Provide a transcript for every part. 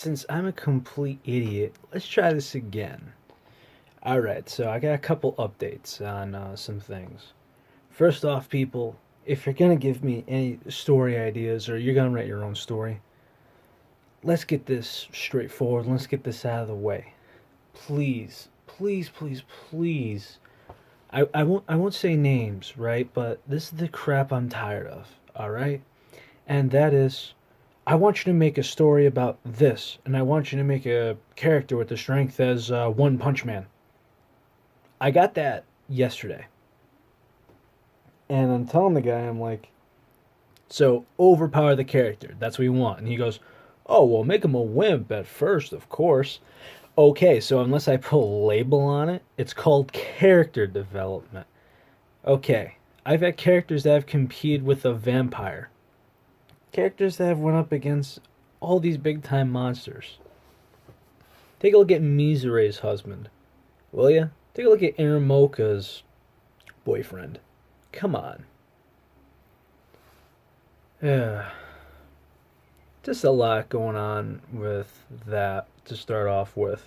Since I'm a complete idiot, let's try this again. Alright, so I got a couple updates on some things. First off, people, if you're gonna give me any story ideas or you're gonna write your own story, let's get this straightforward. Let's get this out of the way. Please, please, please, please. I won't say names, right? But this is the crap I'm tired of, alright? And that is I want you to make a story about this, and I want you to make a character with the strength as One Punch Man. I got that yesterday, and I'm telling the guy, I'm like, so overpower the character. That's what you want. And he goes, oh, well, make him a wimp at first, of course. Okay, so unless I put a label on it, it's called character development. Okay, I've had characters that have competed with a vampire, characters that have went up against all these big time monsters. Take a look at Mizure's husband, will ya? Take a look at Iramoka's boyfriend. Come on. Yeah. Just a lot going on with that to start off with.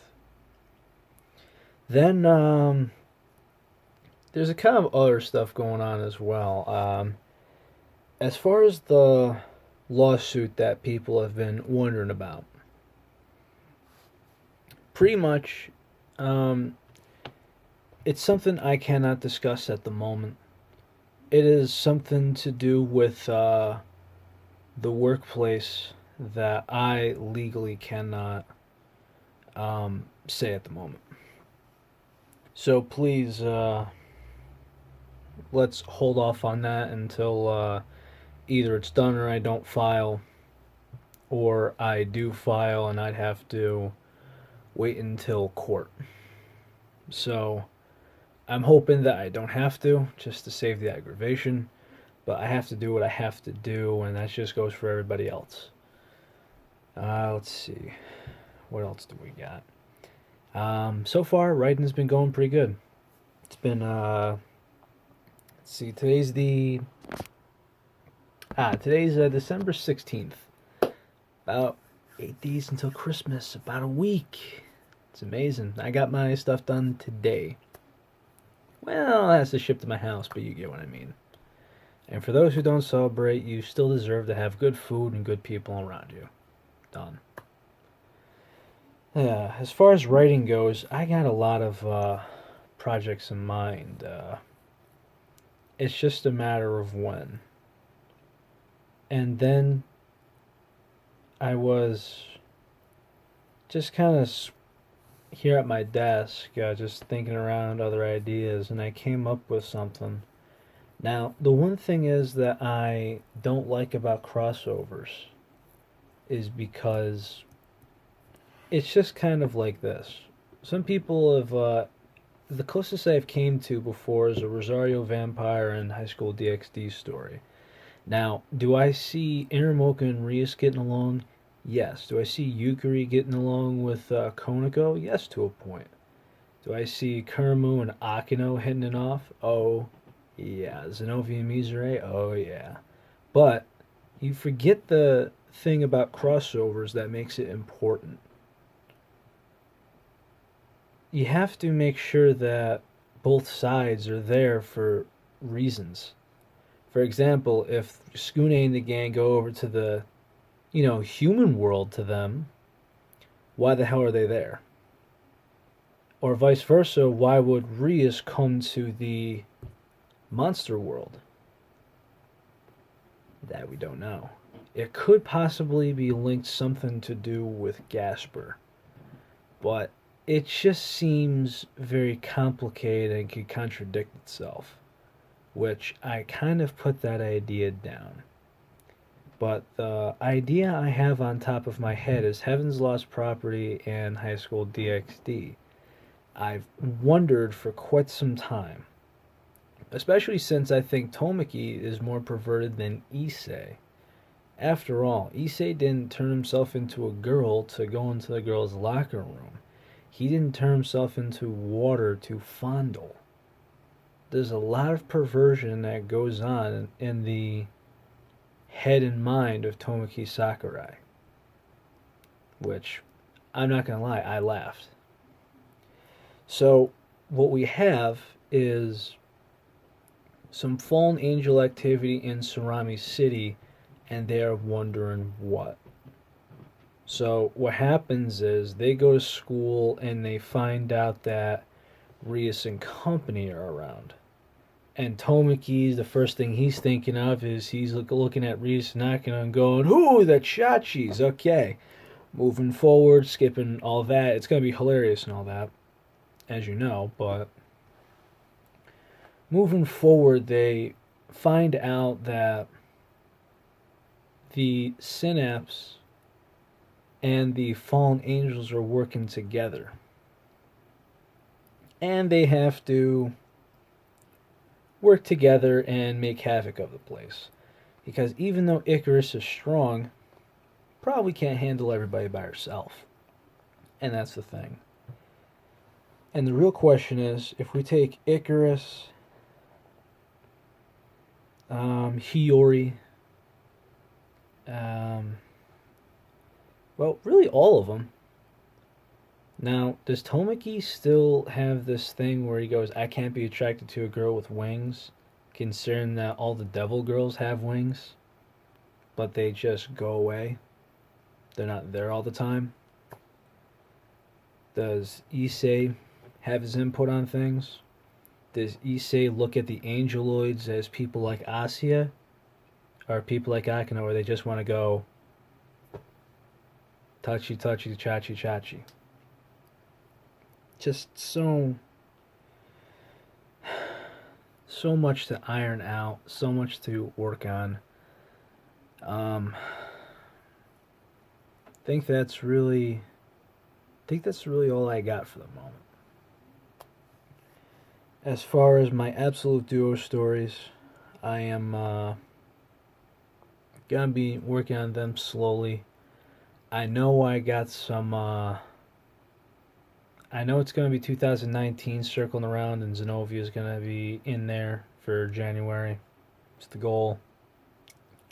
Then, there's a kind of other stuff going on as well. As far as the lawsuit that people have been wondering about, pretty much, um, it's something I cannot discuss at the moment. It is something to do with the workplace that I legally cannot say at the moment. So please, let's hold off on that until either it's done or I don't file, or I do file and I'd have to wait until court. So I'm hoping that I don't have to, just to save the aggravation. But I have to do what I have to do, and that just goes for everybody else. Let's see. What else do we got? So far, writing's been going pretty good. It's been, let's see, today's December 16th. About 8 days until Christmas, about a week. It's amazing. I got my stuff done today. Well, it has to ship to my house, but you get what I mean. And for those who don't celebrate, you still deserve to have good food and good people around you. Done. Yeah, as far as writing goes, I got a lot of projects in mind. It's just a matter of when. And then I was just kind of here at my desk, just thinking around other ideas, and I came up with something. Now, the one thing is that I don't like about crossovers is because it's just kind of like this. Some people have, the closest I've came to before is a Rosario Vampire and High School DxD story. Now, do I see Iramoka and Rias getting along? Yes. Do I see Yukari getting along with Konako? Yes, to a point. Do I see Kurmu and Akino hitting it off? Oh, yeah. Zenobia and Mizure? Oh, yeah. But you forget the thing about crossovers that makes it important. You have to make sure that both sides are there for reasons. For example, if Skune and the gang go over to the, human world to them, why the hell are they there? Or vice versa, why would Rias come to the monster world? That we don't know. It could possibly be linked something to do with Gasper, but it just seems very complicated and could contradict itself, which I kind of put that idea down. But the idea I have on top of my head is Heaven's Lost Property and High School DxD. I've wondered for quite some time, especially since I think Tomoki is more perverted than Issei. After all, Issei didn't turn himself into a girl to go into the girl's locker room. He didn't turn himself into water to fondle. There's a lot of perversion that goes on in the head and mind of Tomoki Sakurai. which I'm not going to lie, I laughed. So, what we have is some fallen angel activity in Sarami City, and they're wondering what. So, what happens is they go to school and they find out that Rias and company are around. And Tomoki, the first thing he's thinking of is he's looking at Rias Nakano and going, "Ooh, the Chachis, okay." Moving forward, skipping all that. It's going to be hilarious and all that, as you know, but moving forward, they find out that the Synapse and the Fallen Angels are working together. And they have to work together and make havoc of the place. Because even though Icarus is strong, probably can't handle everybody by herself. And that's the thing. And the real question is, if we take Icarus, Hiyori, well, really all of them. Now, does Tomoki still have this thing where he goes, I can't be attracted to a girl with wings, considering that all the devil girls have wings, but they just go away? They're not there all the time? Does Issei have his input on things? Does Issei look at the angeloids as people like Asia? Or people like Akino where they just want to go touchy touchy chachi chachi? Just so much to iron out, so much to work on. I think that's really all I got for the moment. As far as my absolute duo stories, I am gonna be working on them slowly. I know I got some. I know it's gonna be 2019 circling around, and Zenobia is gonna be in there for January. It's the goal.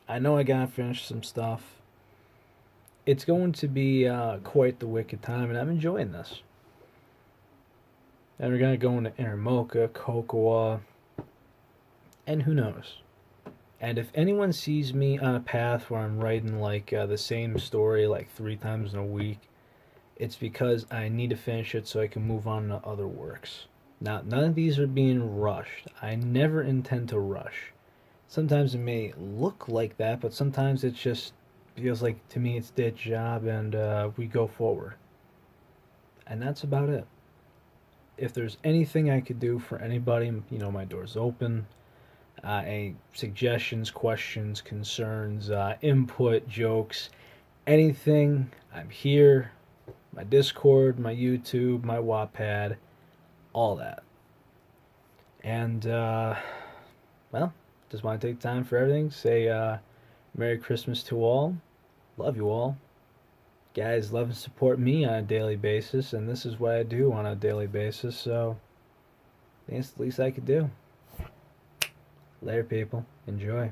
I know I gotta finish some stuff. It's going to be quite the wicked time, and I'm enjoying this. And we're gonna go into Iramoka, Kokoa, and who knows. And if anyone sees me on a path where I'm writing like the same story like 3 times in a week, it's because I need to finish it so I can move on to other works. Now, none of these are being rushed. I never intend to rush. Sometimes it may look like that, but sometimes it just feels like to me it's their job, and we go forward. And that's about it. If there's anything I could do for anybody, my door's open. Any suggestions, questions, concerns, input, jokes, anything, I'm here. My Discord, my YouTube, my Wattpad, all that. And, well, just want to take time for everything. Say Merry Christmas to all. Love you all. Guys, love and support me on a daily basis, and this is what I do on a daily basis, so I think it's the least I could do. Later, people. Enjoy.